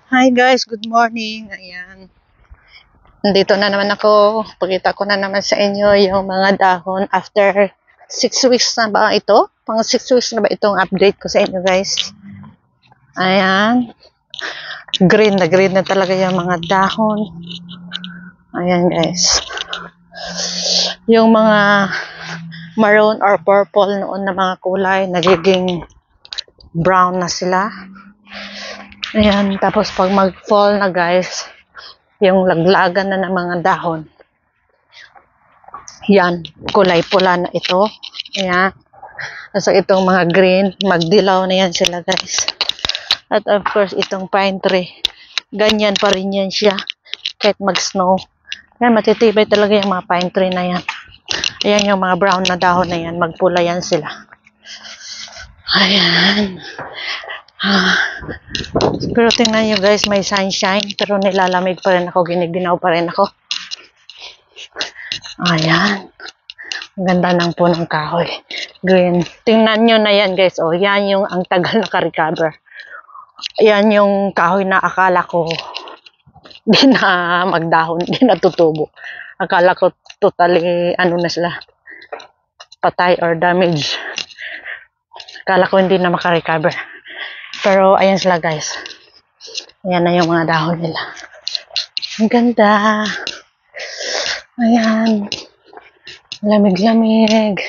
Hi guys, good morning. Ayan. Nandito na naman ako. Pakita ko na naman sa inyo yung mga dahon after 6 weeks na ba ito? Pang 6 weeks na ba itong update ko sa inyo guys? Ayan. Green na talaga yung mga dahon. Ayan guys. Yung mga maroon or purple noon na mga kulay, nagiging brown na sila. Ayan, tapos pag mag-fall na guys, yung laglagan na ng mga dahon. Yan, kulay pula na ito. Ayan. So itong mga green, magdilaw na yan sila guys. At of course, itong pine tree, ganyan pa rin yan siya. Kahit mag-snow. Yan, matitibay talaga yung mga pine tree na yan. Ayan yung mga brown na dahon na yan, magpula yan sila. Ayan. Pero tingnan nyo guys, may sunshine, pero nilalamig pa rin ako, giniginaw pa rin ako. Ayan. Ang ganda ng punong kahoy. Green. Tingnan nyo na yan guys. O, yan yung ang tagal naka-recover. Yan yung kahoy na akala ko di na magdahon, di na tutubo. Akala ko totally, ano na sila, patay or damage. Akala ko hindi na maka-recover. Pero, ayan sila guys. Ayan na yung mga dahon nila. Ang ganda. Ayan. Lamig-lamig.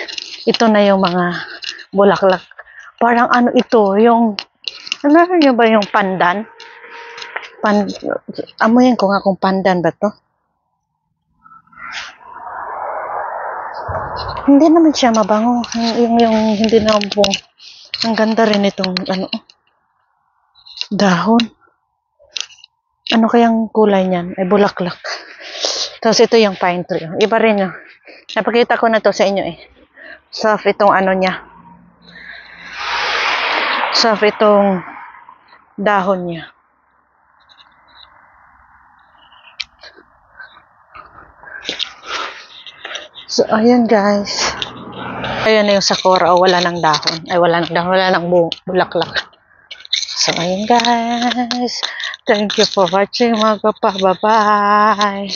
Ito na yung mga bulaklak. Parang ano ito, yung, ano yun ba yung pandan? Amoyin ko nga kung pandan ba to? Hindi naman siya mabango. Yung hindi naman po. Ang ganda rin itong, ano, dahon. Ano kayang kulay niyan? Ay, bulaklak. Tapos ito yung pine tree. Iba rin yun. Napakita ko na to sa inyo eh. Soft itong ano niya. Soft itong dahon niya. So, ayan guys. Ayan na yung sakura. Wala ng dahon. Ay, wala ng dahon. Wala ng bulaklak. So, ayan guys. Thank you for watching mga kapah. Bye-bye.